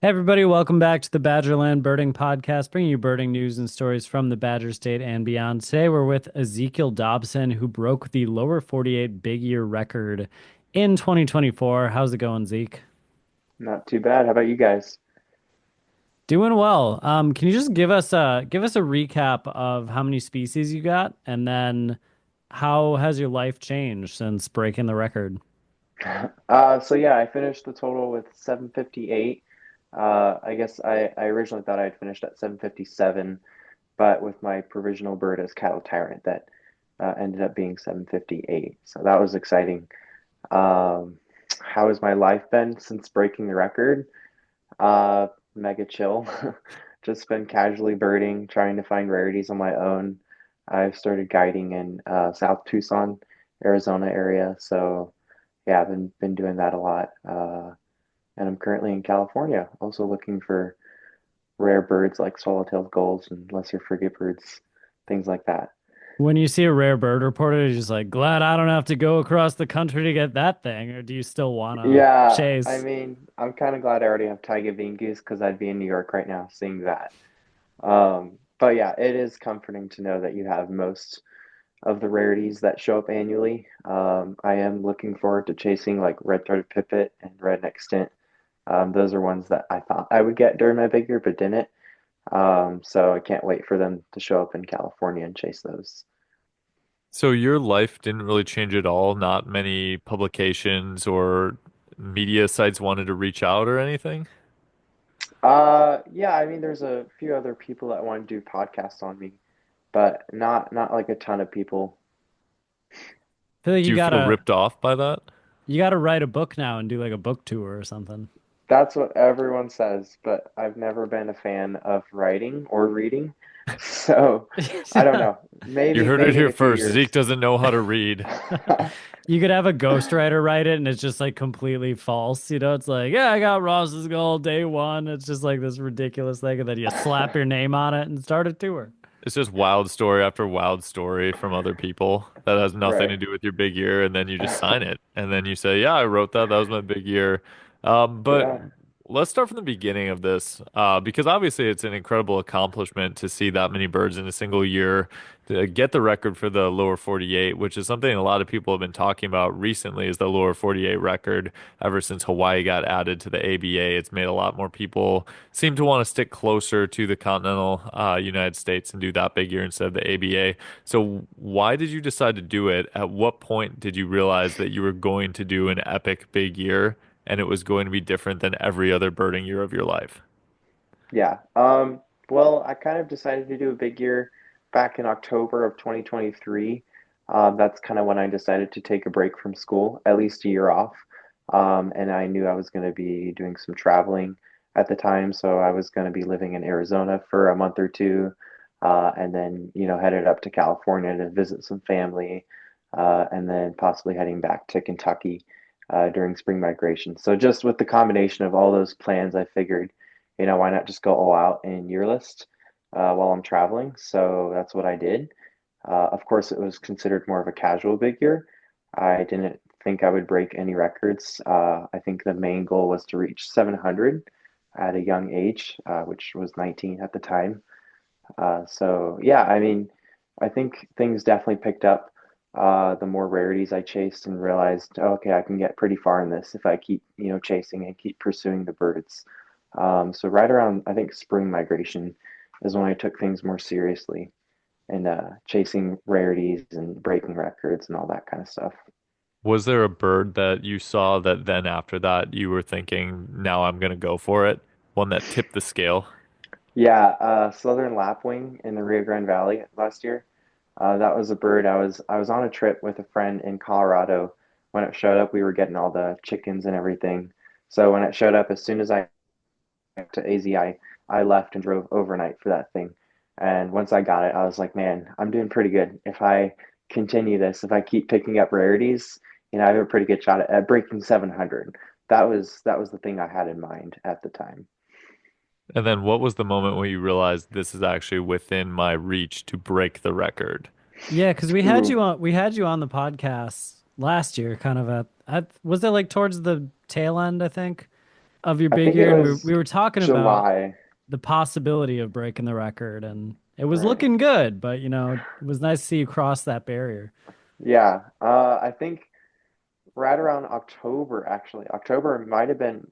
Hey everybody, welcome back to the Badgerland Birding Podcast, bringing you birding news and stories from the Badger State and beyond. Today we're with Ezekiel Dobson, who broke the lower 48 big year record in 2024. How's it going, Zeke? Not too bad. How about you guys? Doing well. Can you just give us a recap of how many species you got, and then how has your life changed since breaking the record? So yeah, I finished the total with 758. I guess I originally thought I'd finished at 757, but with my provisional bird as cattle tyrant, that ended up being 758. So that was exciting. Um, how has my life been since breaking the record? Mega chill. Just been casually birding, trying to find rarities on my own. I've started guiding in South Tucson, Arizona area, so yeah, I've been doing that a lot. And I'm currently in California, also looking for rare birds like swallowtail gulls and lesser frigate birds, things like that. When you see a rare bird reported, you're just like, glad I don't have to go across the country to get that thing, or do you still wanna Yeah, I chase? mean, I'm kind of glad I already have taiga bean goose because I'd be in New York right now seeing that. But yeah, it is comforting to know that you have most of the rarities that show up annually. I am looking forward to chasing like red-throated pipit and redneck stint. Those are ones that I thought I would get during my big year, but didn't. So I can't wait for them to show up in California and chase those. So your life didn't really change at all? Not many publications or media sites wanted to reach out or anything? Yeah, I mean, there's a few other people that want to do podcasts on me, but not like a ton of people. I feel like Do you you feel gotta ripped off by that? you gotta write a book now and do like a book tour or something. That's what everyone says, but I've never been a fan of writing or reading. So I don't know. You Maybe heard it maybe in here a few first. Zeke years. doesn't know how to read. You could have a ghostwriter write it and it's just like completely false. It's like, yeah, I got Ross's goal day one. It's just like this ridiculous thing, and then you slap your name on it and start a tour. It's just wild story after wild story from other people that has nothing Right. to do with your big year, and then you just sign it, and then you say, "Yeah, I wrote that. That was my big year." But Yeah. let's start from the beginning of this, because obviously it's an incredible accomplishment to see that many birds in a single year, to get the record for the lower 48, which is something a lot of people have been talking about recently, is the lower 48 record. Ever since Hawaii got added to the ABA, it's made a lot more people seem to want to stick closer to the continental United States and do that big year instead of the ABA. So why did you decide to do it? At what point did you realize that you were going to do an epic big year and it was going to be different than every other birding year of your life? Yeah. Well, I kind of decided to do a big year back in October of 2023. That's kind of when I decided to take a break from school, at least a year off. And I knew I was going to be doing some traveling at the time, so I was going to be living in Arizona for a month or two, and then, headed up to California to visit some family, and then possibly heading back to Kentucky, during spring migration. So just with the combination of all those plans, I figured, why not just go all out in year list while I'm traveling? So that's what I did. Of course, it was considered more of a casual big year. I didn't think I would break any records. I think the main goal was to reach 700 at a young age, which was 19 at the time. So yeah, I mean, I think things definitely picked up the more rarities I chased and realized, oh, okay, I can get pretty far in this if I keep, chasing and keep pursuing the birds. So right around, I think spring migration is when I took things more seriously and chasing rarities and breaking records and all that kind of stuff. Was there a bird that you saw that then after that you were thinking, now I'm going to go for it? One that tipped the scale? Yeah, southern lapwing in the Rio Grande Valley last year. That was a bird. I was on a trip with a friend in Colorado. When it showed up, we were getting all the chickens and everything. So when it showed up, as soon as I got to AZI, I left and drove overnight for that thing. And once I got it, I was like, man, I'm doing pretty good. If I continue this, if I keep picking up rarities, I have a pretty good shot at breaking 700. That was the thing I had in mind at the time. And then what was the moment when you realized this is actually within my reach to break the record? Yeah, because Ooh, we had you on the podcast last year, kind of was it like towards the tail end, I think. of your I big think it year, and was we were talking about July. the possibility of breaking the record, and it was Right. looking good, but it was nice to see you cross that barrier. Yeah. I think right around October, actually. October might have been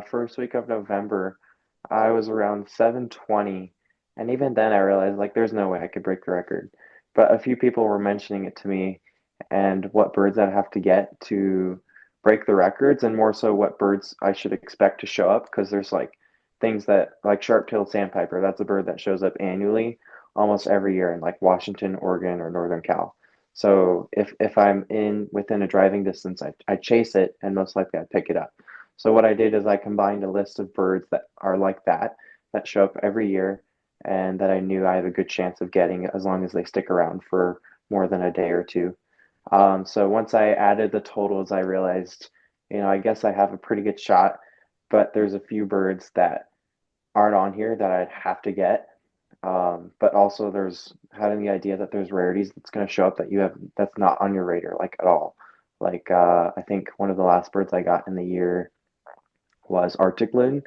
first week of November. I was around 720, and even then I realized like there's no way I could break the record. But a few people were mentioning it to me and what birds I'd have to get to break the records, and more so what birds I should expect to show up because there's like things that like sharp-tailed sandpiper, that's a bird that shows up annually almost every year in like Washington, Oregon, or Northern Cal. So if I'm in within a driving distance, I chase it and most likely I pick it up. So what I did is I combined a list of birds that are like that show up every year and that I knew I have a good chance of getting as long as they stick around for more than a day or two. So once I added the totals, I realized, I guess I have a pretty good shot, but there's a few birds that aren't on here that I'd have to get. But also there's having the idea that there's rarities that's going to show up that you have that's not on your radar like at all. Like I think one of the last birds I got in the year was Arctic loon.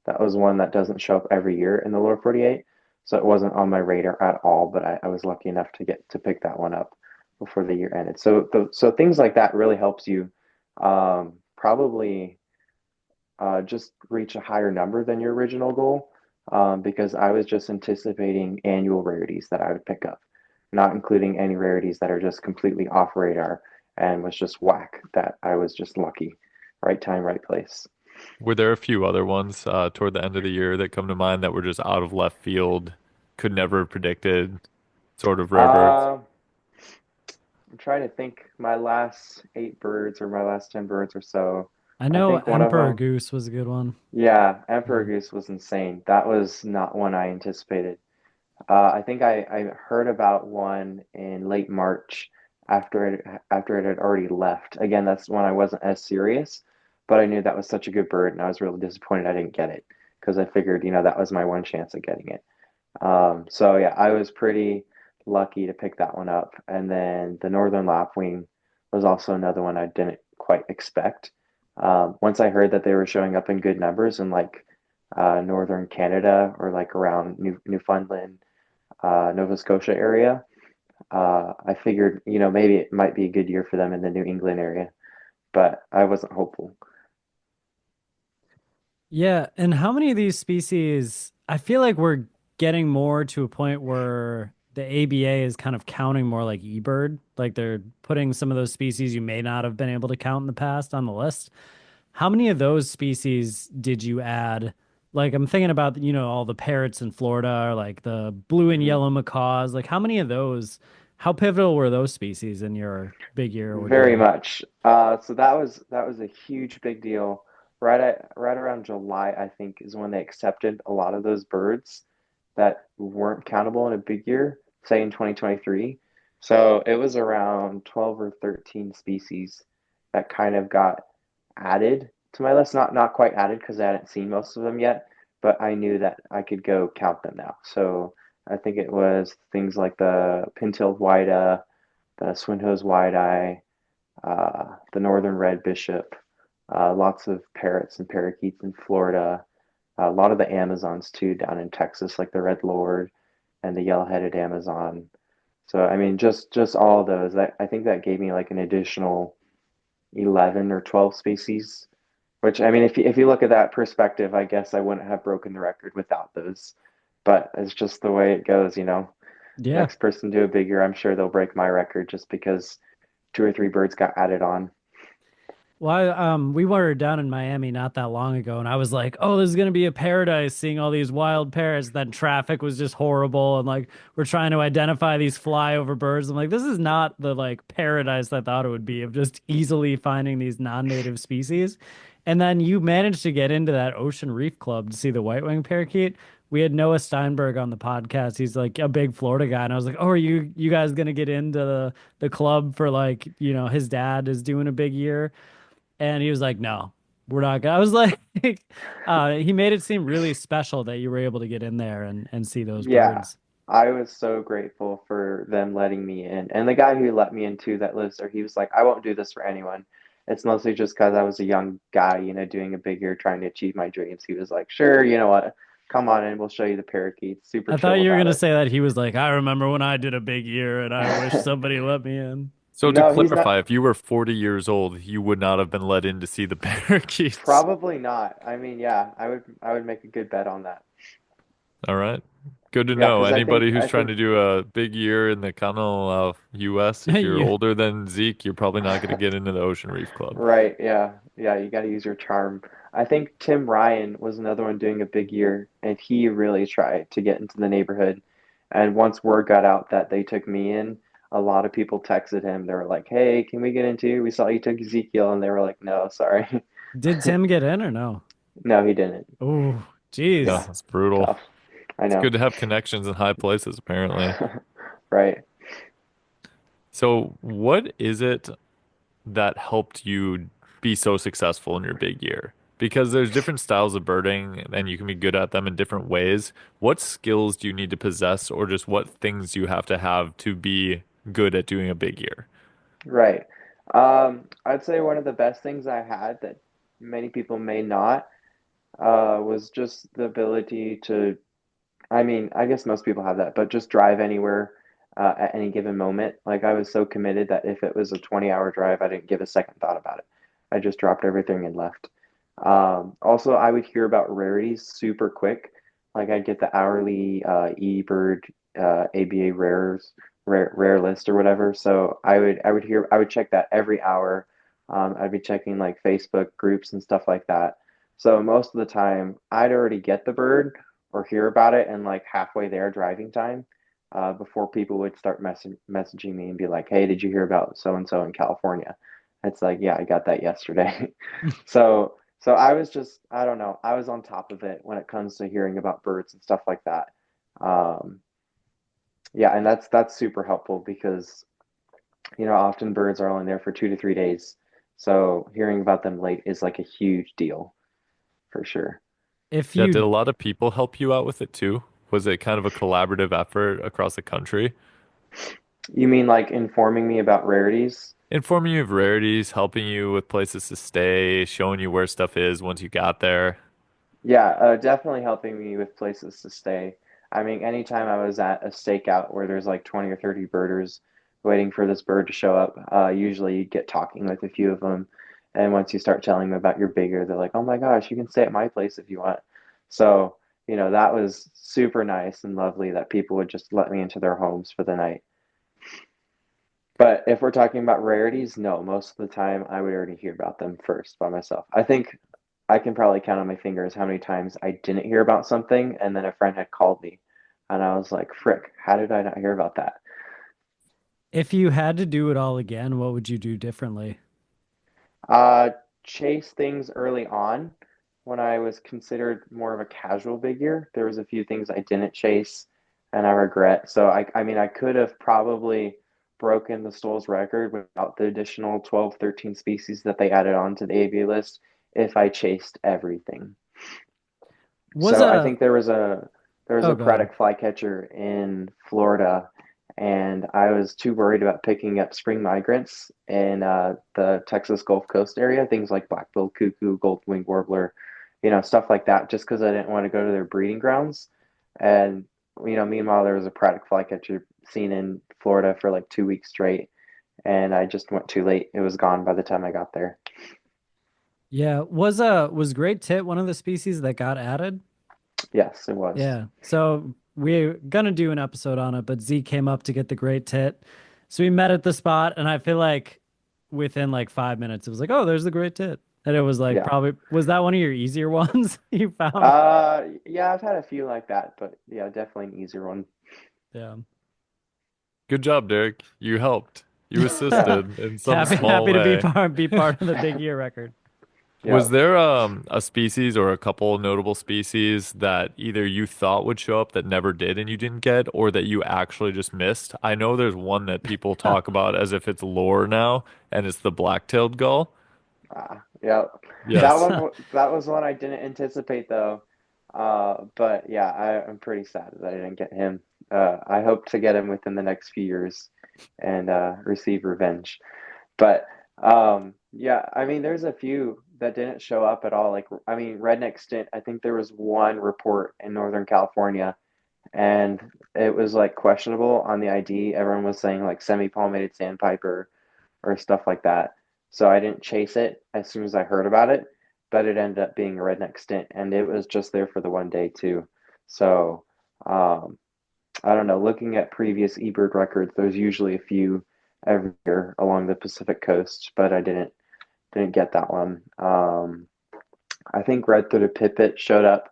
That was one that doesn't show up every year in the lower 48. So it wasn't on my radar at all, but I was lucky enough to get to pick that one up before the year ended. So things like that really helps you probably just reach a higher number than your original goal because I was just anticipating annual rarities that I would pick up, not including any rarities that are just completely off radar and was just whack that I was just lucky. Right time, right place. Were there a few other ones toward the end of the year that come to mind that were just out of left field, could never have predicted, sort of rare birds? Uh, I'm trying to think my last 8 birds or my last 10 birds or so. I I know think one of Emperor them, Goose was a good one. yeah, Emperor Yeah. Goose was insane. That was not one I anticipated. I think I heard about one in late March after it had already left. Again, that's when I wasn't as serious, but I knew that was such a good bird, and I was really disappointed I didn't get it because I figured, that was my one chance at getting it. So yeah, I was pretty lucky to pick that one up. And then the Northern Lapwing was also another one I didn't quite expect. Once I heard that they were showing up in good numbers in like northern Canada or like around Newfoundland, Nova Scotia area, I figured, maybe it might be a good year for them in the New England area, but I wasn't hopeful. Yeah, and how many of these species, I feel like we're getting more to a point where the ABA is kind of counting more like eBird, like they're putting some of those species you may not have been able to count in the past on the list. How many of those species did you add? Like I'm thinking about, all the parrots in Florida or like the blue and Mhm. yellow macaws. Like how many of those, how pivotal were those species in your big year Very ordeal? much. So that was a huge big deal. Right around July, I think, is when they accepted a lot of those birds that weren't countable in a big year, say in 2023. So it was around 12 or 13 species that kind of got added to my list. Not quite added because I hadn't seen most of them yet, but I knew that I could go count them now. So I think it was things like the pin-tailed white, the Swinhoe's wide-eye, the northern red bishop, lots of parrots and parakeets in Florida, a lot of the Amazons too down in Texas, like the red lord and the yellow-headed Amazon. So I mean, just all of those. I think that gave me like an additional 11 or 12 species. Which I mean, if you look at that perspective, I guess I wouldn't have broken the record without those. But it's just the way it goes. Yeah. Next person to a bigger, I'm sure they'll break my record just because 2 or 3 birds got added on. Well, we were down in Miami not that long ago, and I was like, "Oh, this is gonna be a paradise, seeing all these wild parrots." Then traffic was just horrible, and like we're trying to identify these flyover birds. I'm like, "This is not the like paradise I thought it would be of just easily finding these non-native species." And then you managed to get into that Ocean Reef Club to see the white-winged parakeet. We had Noah Steinberg on the podcast. He's like a big Florida guy, and I was like, "Oh, are you guys gonna get into the club for like his dad is doing a big year?" And he was like, "No, we're not gonna." I was like, he made it seem really special that you were able to get in there and see those Yeah, birds. I was so grateful for them letting me in. And the guy who let me into that lives there, he was like, I won't do this for anyone. it's mostly just because I was a young guy, doing a big year, trying to achieve my dreams. He was like, "Sure, you know what? Come on in, we'll show you the parakeets." Super I thought chill you were about gonna it. say that he was like, I remember when I did a big year and I wish somebody let me in. So to No, he's not. clarify, if you were 40 years old, you would not have been let in to see the parakeets. Probably not. I mean, yeah, I would make a good bet on that. All right. Good to Yeah, know. because I think Anybody who's I trying think to do a big year in the continental US, if you're You older than Zeke, you're probably not going to get into the Ocean Reef Club. right, yeah. Yeah, you got to use your charm. I think Tim Ryan was another one doing a big year, and he really tried to get into the neighborhood. And once word got out that they took me in, a lot of people texted him. They were like, "Hey, can we get into? We saw you took Ezekiel," and they were like, "No, sorry." did Tim get in or no? No, he didn't. Oh, Yeah, Yeah, geez. that's brutal. tough. I It's know. good to have connections in high places, apparently. Right. So, what is it that helped you be so successful in your big year? Because there's different styles of birding and you can be good at them in different ways. What skills do you need to possess, or just what things do you have to be good at doing a big year? Right. I'd say one of the best things I had that many people may not was just the ability to, I mean, I guess most people have that, but just drive anywhere at any given moment. Like I was so committed that if it was a 20-hour drive, I didn't give a second thought about it. I just dropped everything and left. Also, I would hear about rarities super quick. Like I'd get the hourly eBird ABA rare list or whatever. So I would check that every hour. I'd be checking like Facebook groups and stuff like that. So most of the time, I'd already get the bird or hear about it in like halfway there driving time, before people would start messaging me and be like, "Hey, did you hear about so and so in California?" It's like, "Yeah, I got that yesterday." So I was just, I don't know, I was on top of it when it comes to hearing about birds and stuff like that. Um, yeah, and that's super helpful because often birds are only there for 2 to 3 days, so hearing about them late is like a huge deal for sure. If Yeah, did you a lot of people help you out with it too? Was it kind of a collaborative effort across the country? You mean like informing me about rarities? Informing you of rarities, helping you with places to stay, showing you where stuff is once you got there. Yeah, definitely helping me with places to stay. I mean, anytime I was at a stakeout where there's like 20 or 30 birders waiting for this bird to show up, usually you get talking with a few of them. And once you start telling them about your bigger, they're like, "Oh my gosh, you can stay at my place if you want." So, that was super nice and lovely that people would just let me into their homes for the night. But if we're talking about rarities, no, most of the time I would already hear about them first by myself. I think I can probably count on my fingers how many times I didn't hear about something and then a friend had called me and I was like, "Frick, how did I not hear about that?" if you had to do it all again, what would you do differently? Uh, chase things early on when I was considered more of a casual big year. There was a few things I didn't chase and I regret. So I mean, I could have probably broken the Stoll's record without the additional 12, 13 species that they added on to the ABA list if I chased everything. Was So I a think there was a Oh, go ahead. Braddock flycatcher in Florida, and I was too worried about picking up spring migrants in the Texas Gulf Coast area, things like black-billed cuckoo, golden-winged warbler, stuff like that, just because I didn't want to go to their breeding grounds. And meanwhile, there was a Braddock flycatcher seen in Florida for like 2 weeks straight, and I just went too late. It was gone by the time I got there. Yeah, was great tit one of the species that got added? Yes, it was. Yeah. So we're gonna do an episode on it, but Z came up to get the great tit. So we met at the spot, and I feel like within like 5 minutes, it was like, oh, there's the great tit. And it was like Yeah. probably was that one of your easier ones you found? Yeah, I've had a few like that, but yeah, definitely an easier one. Yeah. Good job, Derek. You helped. You Yeah, assisted in some Happy small happy to way. be part of the big year record. yeah. Was there a species or a couple notable species that either you thought would show up that never did and you didn't get, or that you actually just missed? I know there's one that people talk about as if it's lore now, and it's the black-tailed gull. Yeah. That Yes. one, that was one I didn't anticipate though. But yeah, I'm pretty sad that I didn't get him. I hope to get him within the next few years and receive revenge. But Yeah, I mean, there's a few that didn't show up at all. Like, I mean, redneck stint, I think there was one report in Northern California and it was like questionable on the ID. Everyone was saying like semi-palmated sandpiper or stuff like that. So I didn't chase it as soon as I heard about it, but it ended up being a redneck stint and it was just there for the one day too. So, um, I don't know, looking at previous eBird records, there's usually a few every year along the Pacific coast, but I didn't get that one. I think red-throated pipit showed up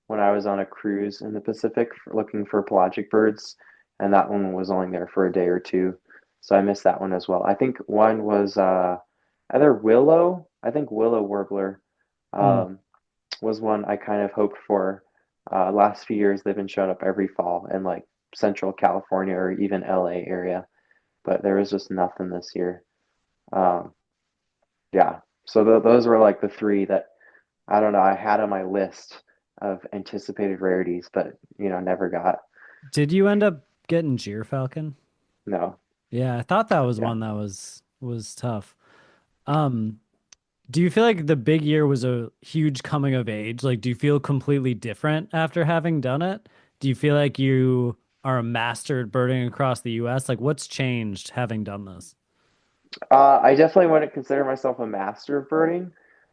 when I was on a cruise in the Pacific looking for pelagic birds, and that one was only there for a day or two, so I missed that one as well. I think one was either willow. I think willow warbler Hmm. um, was one I kind of hoped for. Last few years, they've been showing up every fall in like Central California or even LA area, but there was just nothing this year. Um, yeah, so those were like the three that I don't know. I had on my list of anticipated rarities, but never got. Did you end up getting Gyrfalcon? No. Yeah, I thought that was Yeah. one that was tough. Um, do you feel like the big year was a huge coming of age? Like, do you feel completely different after having done it? Do you feel like you are a master at birding across the US? Like, what's changed having done this? I definitely wouldn't consider myself a master of birding,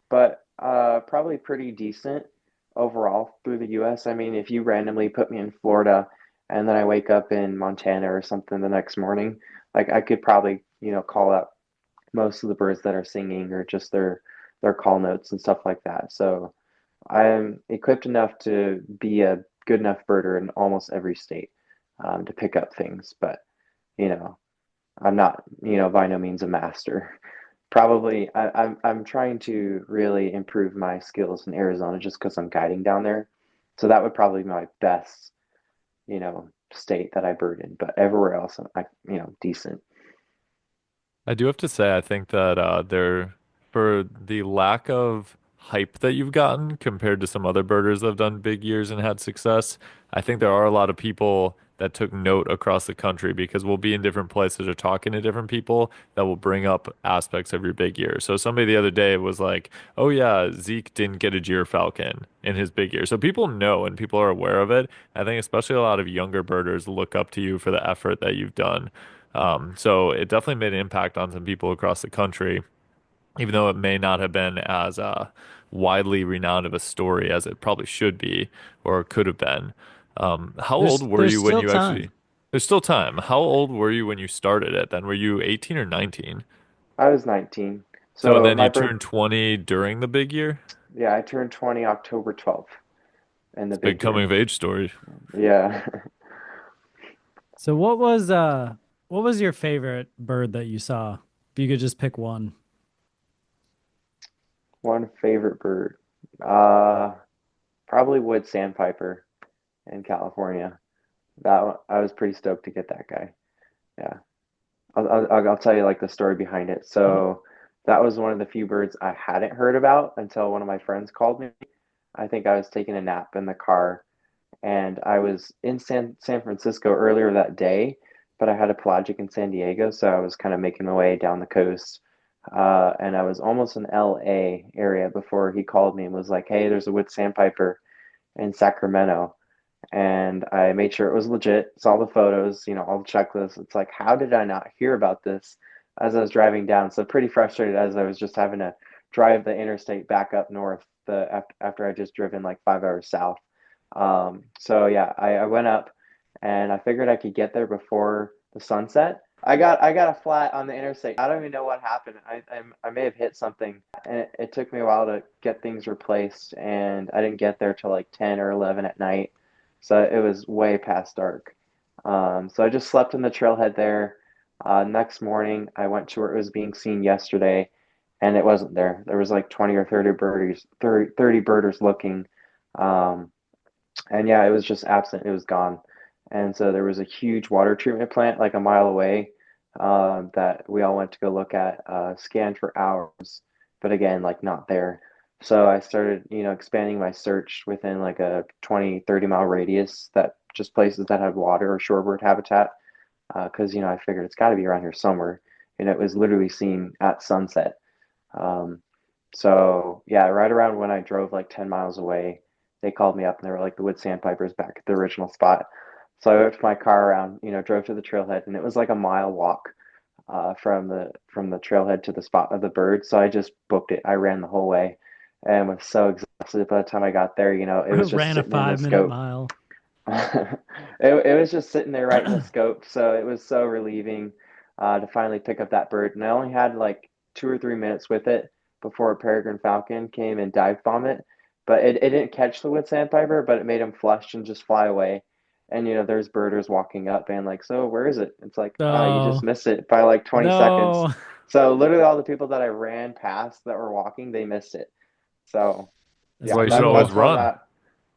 but probably pretty decent overall through the US. I mean, if you randomly put me in Florida and then I wake up in Montana or something the next morning, like I could probably, call out most of the birds that are singing or just their call notes and stuff like that. So I'm equipped enough to be a good enough birder in almost every state to pick up things, but you know, I'm not, by no means a master. Probably, I'm trying to really improve my skills in Arizona just because I'm guiding down there. So that would probably be my best, state that I bird in. But everywhere else, decent. I do have to say, I think that there, for the lack of hype that you've gotten compared to some other birders that have done big years and had success, I think there are a lot of people that took note across the country because we'll be in different places or talking to different people that will bring up aspects of your big year. So somebody the other day was like, "Oh yeah, Zeke didn't get a Falcon in his big year." So people know and people are aware of it. I think especially a lot of younger birders look up to you for the effort that you've done. So it definitely made an impact on some people across the country, even though it may not have been as widely renowned of a story as it probably should be or could have been. How old were There's you when still you time. actually? There's still time. How old were you when you started it then? Were you 18 or 19? I was 19. So, and So then my you birth, turned 20 during the big year? yeah, I turned 20 October 12th in the It's a big big coming year. of age story. Yeah. So what was your favorite bird that you saw? If you could just pick one. One favorite bird. Uh, Probably wood sandpiper in California. That one, I was pretty stoked to get that guy. Yeah. I'll tell you like the story behind it. So that was one of the few birds I hadn't heard about until one of my friends called me. I think I was taking a nap in the car and I was in San Francisco earlier that day, but I had a pelagic in San Diego, so I was kind of making my way down the coast. And I was almost in LA area before he called me and was like, "Hey, there's a wood sandpiper in Sacramento." And I made sure it was legit. Saw the photos, all the checklists. It's like, how did I not hear about this as I was driving down? So pretty frustrated as I was just having to drive the interstate back up north after I just driven like 5 hours south. So yeah, I went up and I figured I could get there before the sunset. I got a flat on the interstate. I don't even know what happened. I may have hit something, and it took me a while to get things replaced, and I didn't get there till like 10 or 11 at night. So it was way past dark. So I just slept in the trailhead there. Next morning, I went to where it was being seen yesterday, and it wasn't there. There was like 20 or 30 birdies, 30 birders looking. Um, and yeah, it was just absent. It was gone. And so there was a huge water treatment plant like a mile away that we all went to go look at, scanned for hours, but again, like not there. So I started, expanding my search within like a 20, 30 mile radius that just places that had water or shorebird habitat. Because, I figured it's got to be around here somewhere. And it was literally seen at sunset. Um, so yeah, right around when I drove like 10 miles away, they called me up and they were like, the wood sandpiper's back at the original spot. So I whipped my car around, drove to the trailhead, and it was like a mile walk from the trailhead to the spot of the bird. So I just booked it. I ran the whole way and was so exhausted by the time I got there. It was just Ran a sitting in the 5 minute scope. mile. It was just sitting there right in the scope, so it was so relieving to finally pick up that bird. And I only had like 2 or 3 minutes with it before a peregrine falcon came and dive bombed it. But it didn't catch the wood sandpiper, but it made him flush and just fly away. And there's birders walking up and like, so where is it? It's like, you just Oh, missed it by like 20 seconds. no. So literally all the people that I ran past that were walking, they missed it. So That's That's why yeah, you should that always brutal. that's one run. that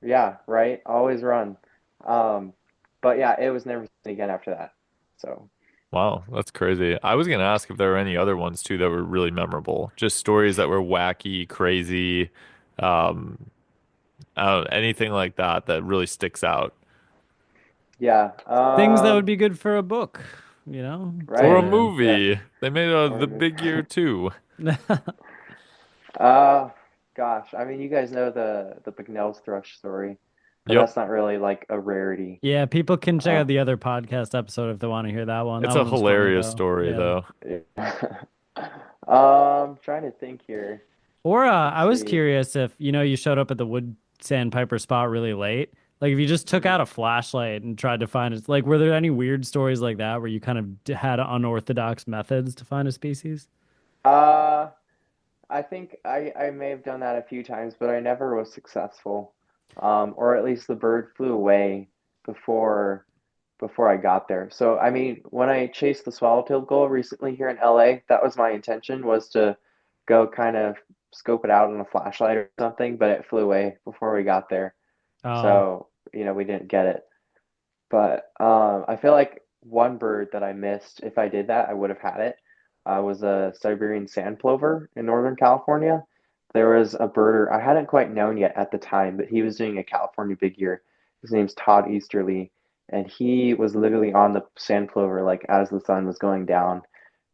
yeah, right. Always run. Um, but yeah, it was never seen again after that. So Wow, that's crazy. I was gonna ask if there were any other ones too that were really memorable. Just stories that were wacky, crazy, um, anything like that that really sticks out. yeah, Things that would be good for a book, you know? Or a right. To Yeah. movie. They made Or The Big Year too. uh gosh, I mean you guys know the Bucknell's thrush story, but Yep. that's not really like a rarity. Yeah, people can check Uh out the other podcast episode if they want to hear that one. It's That a one was funny hilarious though. story Yeah. though. yeah. Trying to think here. Or I Let's was see. curious if, you showed up at the wood sandpiper spot really late. Like if you just took Mhm. out a flashlight and tried to find it, like were there any weird stories like that where you kind of had unorthodox methods to find a species? Uh I think I may have done that a few times, but I never was successful. Or at least the bird flew away before before I got there. So I mean, when I chased the swallowtail gull recently here in LA, that was my intention was to go kind of scope it out on a flashlight or something, but it flew away before we got there. Oh, So, we didn't get it. But I feel like one bird that I missed, if I did that, I would have had it, was a Siberian sand plover in Northern California. There was a birder I hadn't quite known yet at the time, but he was doing a California big year. His name's Todd Easterly, and he was literally on the sand plover like as the sun was going down.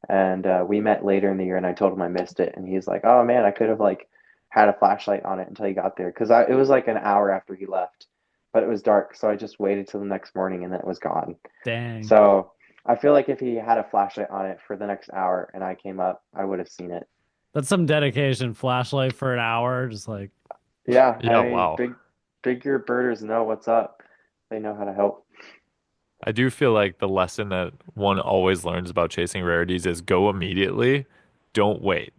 And we met later in the year, and I told him I missed it, and he's like, "Oh man, I could have like had a flashlight on it until he got there, because it was like an hour after he left, but it was dark, so I just waited till the next morning, and then it was gone." dang. So I feel like if he had a flashlight on it for the next hour, and I came up, I would have seen it. That's some dedication. Flashlight for an hour, just like Yeah, I Yeah, mean, wow. bigger birders know what's up. They know how to help. I do feel like the lesson that one always learns about chasing rarities is go immediately, don't wait.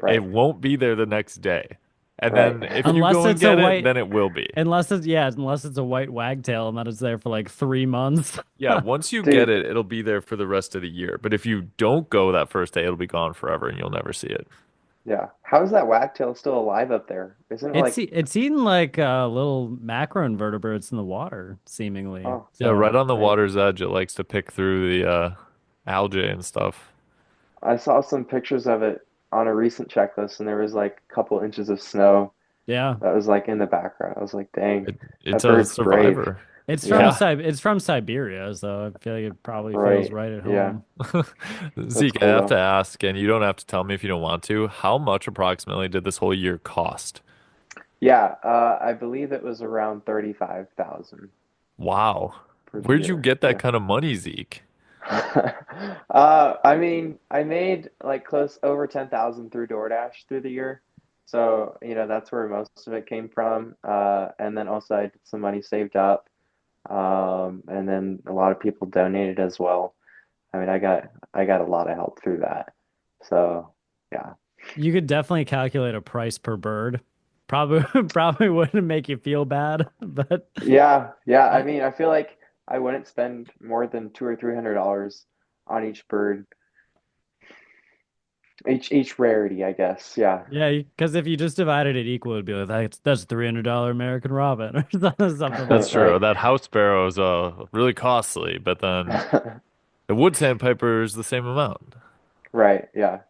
It Right, won't be there the next day. And right, then if you unless go and it's a get it, white then it will be. unless it's a white wagtail and that is there for like 3 months. Yeah, once you get dude. it, it'll be there for the rest of the year. But if you don't go that first day, it'll be gone forever and you'll never see it. Yeah, how is that wagtail still alive up there? Isn't it like, It's eating like little macroinvertebrates in the water, seemingly. oh, Yeah, right So on the right? water's edge, it likes to pick through the algae and stuff. I saw some pictures of it on a recent checklist, and there was like a couple inches of snow yeah, that was like in the background. I was like, dang, It's that a bird's brave. survivor. Yeah, It's from Siberia, so I feel like it probably feels right. right at Yeah, home. that's Zeke, I cool have to though. ask, and you don't have to tell me if you don't want to, how much approximately did this whole year cost? Yeah, I believe it was around 35,000 Wow. for the Where'd you year. get that Yeah. kind of money, Zeke? I mean, I made like close over 10,000 through DoorDash through the year. So, that's where most of it came from. And then also I did some money saved up. And then a lot of people donated as well. I mean, I got a lot of help through that. So, yeah. You could definitely calculate a price per bird. Probably probably wouldn't make you feel bad, but Yeah, yeah. I mean, I feel like I wouldn't spend more than $200 or $300 on each bird, each rarity, I guess. Yeah. yeah, because if you just divided it equal, it'd be like that's $300 American robin or something That's like that. true. Right. That house sparrow is really costly, but then the wood sandpiper is the same amount. Right. Yeah.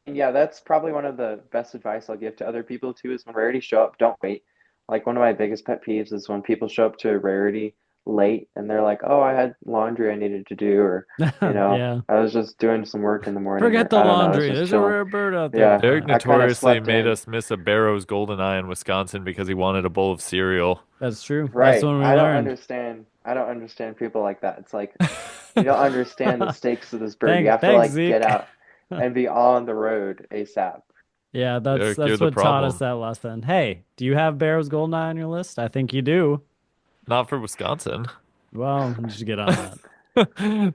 Yeah, that's probably one of the best advice I'll give to other people too is when rarities show up, don't wait. Like one of my biggest pet peeves is when people show up to a rarity late and they're like, "Oh, I had laundry I needed to do," or Yeah. I was just doing some work in the morning, Forget or the I don't know, I was laundry. just There's a chilling. rare bird out there. Yeah, Derek Yeah, I kind of notoriously slept made in. us miss a Barrow's Goldeneye in Wisconsin because he wanted a bowl of cereal. that's true. That's Right. when we learned. I don't understand people like that. It's like you don't understand the stakes of this bird. You have to Thanks, like get Zeke. out and be on the road ASAP. Yeah, Derek, you're that's the what taught us problem. that lesson. Hey, do you have Barrow's Goldeneye on your list? I think you do. Not for Wisconsin. Well, you should get on that.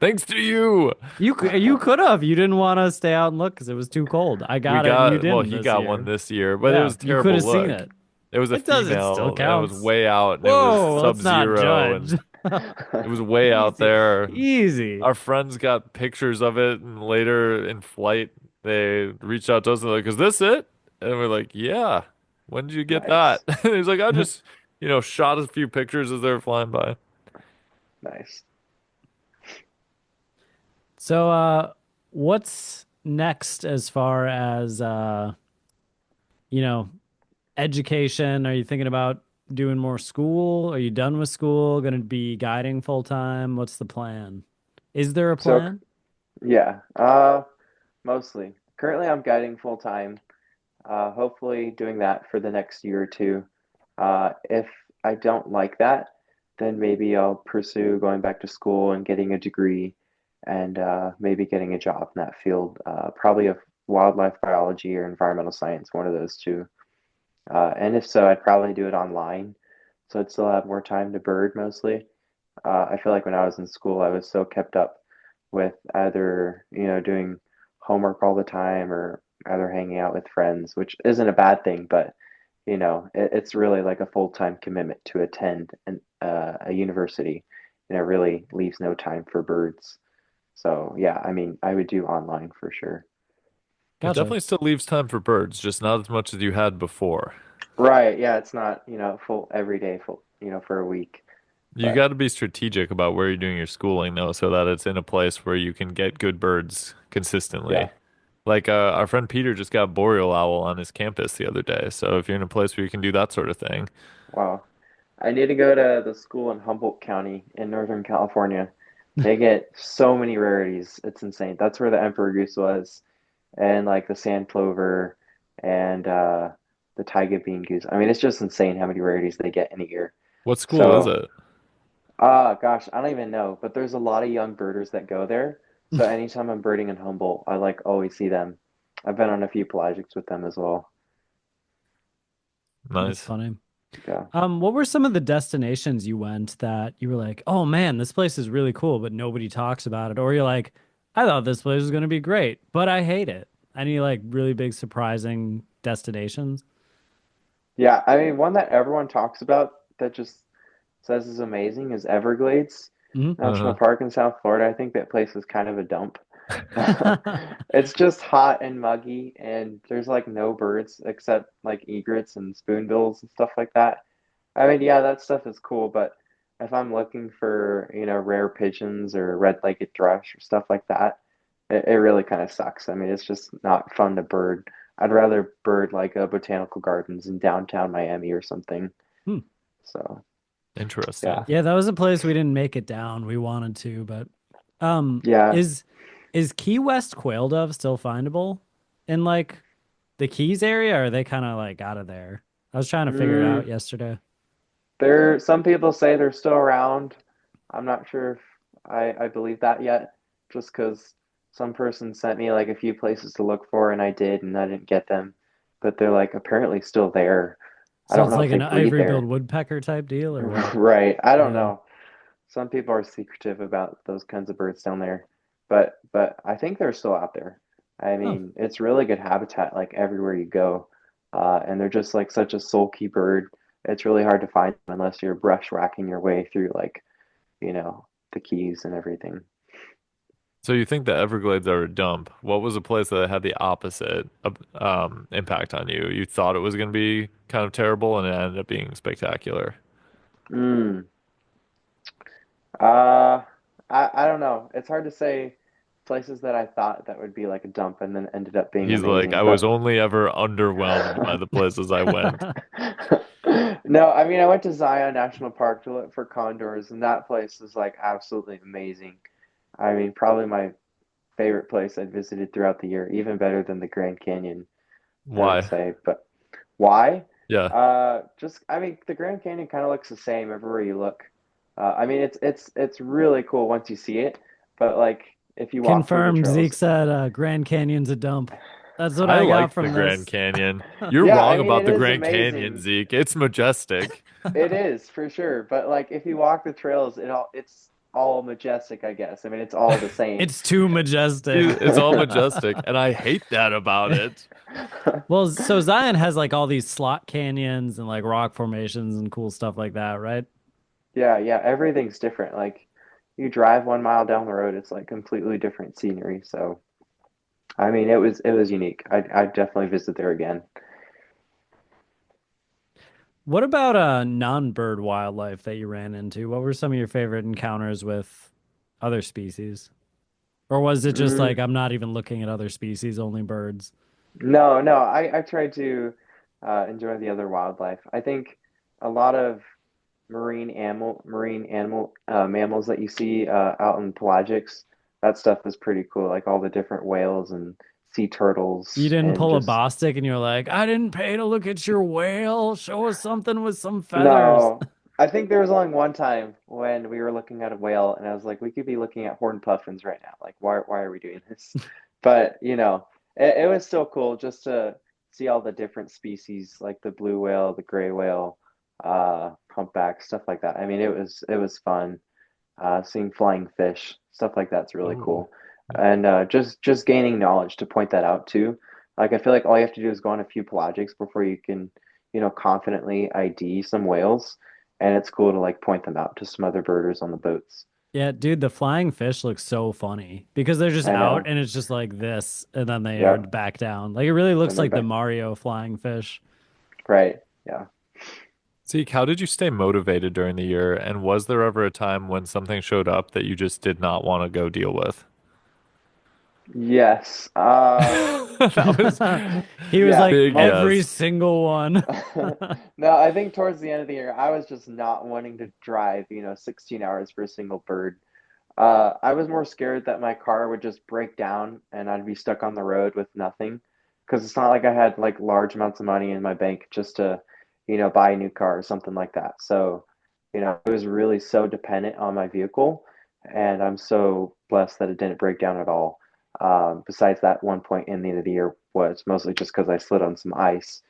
Thanks to you. You could have. You didn't want to stay out and look because it was too cold. I We got it and you got, well, didn't he this got one year. this year, but it Yeah, was a you could terrible have seen look. it. It was a It still female and it was counts. way out and it was Whoa, let's not sub-zero judge. and it was way out Easy. there. Easy. Our friends got pictures of it and later in flight they reached out to us and like, "Is this it?" And we're like, "Yeah. When did you get that?" Nice. And he's like, "I just, shot a few pictures as they were flying by." Nice. So, what's next as far as you know, education? Are you thinking about doing more school? Are you done with school? Going to be guiding full time? What's the plan? Is there a So plan? yeah, mostly. Currently I'm guiding full time. Hopefully doing that for the next year or two. If I don't like that, then maybe I'll pursue going back to school and getting a degree and maybe getting a job in that field, probably of wildlife biology or environmental science, one of those two. And if so, I'd probably do it online. So I'd still have more time to bird mostly. I feel like when I was in school, I was so kept up with either, doing homework all the time or either hanging out with friends, which isn't a bad thing, but it's really like a full-time commitment to attend a university, and it really leaves no time for birds. So yeah, I mean, I would do online for sure. It Gotcha. definitely still leaves time for birds, just not as much as you had before. Right, yeah, it's not, full every day, full, for a week, You but got to be strategic about where you're doing your schooling, though, so that it's in a place where you can get good birds yeah, consistently. Like our friend Peter just got boreal owl on his campus the other day. So if you're in a place where you can do that sort of thing, wow. I need to go to the school in Humboldt County in Northern California. They get so many rarities. It's insane. That's where the emperor goose was, and like the sand plover and the taiga bean goose. I mean, it's just insane how many rarities they get in a year. what school is So, it? gosh, I don't even know, but there's a lot of young birders that go there. So anytime I'm birding in Humboldt, I like always see them. I've been on a few pelagics with them as well. That's Nice. funny. Yeah. What were some of the destinations you went that you were like, oh man, this place is really cool, but nobody talks about it? Or you're like, I thought this place was going to be great, but I hate it. Any like really big surprising destinations? Yeah, I mean, one that everyone talks about that just says is amazing is Everglades Hmm. National Uh-huh. Park in South Florida. I think that place is kind of a dump. It's just hot and muggy, and there's like no birds except like egrets and spoonbills and stuff like that. I mean, yeah, that stuff is cool, but if I'm looking for, rare pigeons or red-legged thrush or stuff like that, it really kind of sucks. I mean, it's just not fun to bird. I'd rather bird like a botanical gardens in downtown Miami or something. Hmm. So, Interesting. yeah. Yeah, that was a place we didn't make it down. We wanted to, but um, Yeah. is Key West quail dove still findable in like the Keys area, or are they kind of like out of there? I was trying to figure it out Mm, yesterday. some people say they're still around. I'm not sure if I believe that yet, just because some person sent me like a few places to look for, and I did, and I didn't get them. But they're like apparently still there. I So don't it's know if like they an breed ivory-billed there. woodpecker type deal, or what? Right. I don't Yeah. know. Some people are secretive about those kinds of birds down there, but I think they're still out there. I Oh, mean, it's really good habitat like everywhere you go, and they're just like such a sulky bird. It's really hard to find them unless you're brush whacking your way through like the Keys and everything. So you think the Everglades are a dump? What was a place that had the opposite impact on you? You thought it was going to be kind of terrible, and it ended up being spectacular. Mm. Uh, I don't know. It's hard to say places that I thought that would be like a dump and then ended up being He's like, amazing. I was But only ever underwhelmed by the places I went. No, I mean I went to Zion National Park to look for condors, and that place is like absolutely amazing. I mean, probably my favorite place I visited throughout the year, even better than the Grand Canyon, I would Why? say. But why? Yeah. Just I mean, the Grand Canyon kind of looks the same everywhere you look. I mean, it's really cool once you see it, but like if you walk through the Confirmed. Zeke trails, said Grand Canyon's a dump. That's what I I got like the from Grand this. Canyon. You're yeah, I wrong mean about it the is Grand Canyon, amazing. Zeke. It's majestic. It is for sure, but like if you walk the trails, it's all majestic, I guess. I mean, it's all the same. It's too majestic. It's all majestic, and I hate that about it. Well, so Zion has like all these slot canyons and like rock formations and cool stuff like that, right? Yeah, yeah, everything's different. Like you drive 1 mile down the road, it's like completely different scenery. So, I mean, it was unique. I'd definitely visit there again. What about non-bird wildlife that you ran into? What were some of your favorite encounters with other species? Or was it just like Mm, I'm not even looking at other species, only birds? no, no, I try to enjoy the other wildlife. I think a lot of marine animal mammals that you see out in pelagics, that stuff is pretty cool. Like all the different whales and sea You turtles didn't and pull a just Bostic and you're like, I didn't pay to look at your whale. Show us something with some feathers. no. I think there was only one time when we were looking at a whale and I was like, we could be looking at horned puffins right now. Like, why are we doing this? But, it was still cool just to see all the different species, like the blue whale, the gray whale, humpback, stuff like that. I mean, it was fun. Seeing flying fish, stuff like that's really Oh. cool. And just gaining knowledge to point that out too. Like I feel like all you have to do is go on a few pelagics before you can, confidently ID some whales, and it's cool to like point them out to some other birders on the boats. Yeah, dude, the flying fish looks so funny because they're just I out know. and it's just like this, and then they are Yep. back down. Like it really Then looks they're like the back. Mario flying fish. Right. Yeah. Zeke, how did you stay motivated during the year? And was there ever a time when something showed up that you just did not want to go deal with? Yes. That was He was Yeah. like big every yes. single one. No, I think towards the end of the year, I was just not wanting to drive, 16 hours for a single bird. I was more scared that my car would just break down and I'd be stuck on the road with nothing. Because it's not like I had like large amounts of money in my bank just to, buy a new car or something like that. So, I was really so dependent on my vehicle, and I'm so blessed that it didn't break down at all. Besides that one point in the end of the year was mostly just because I slid on some ice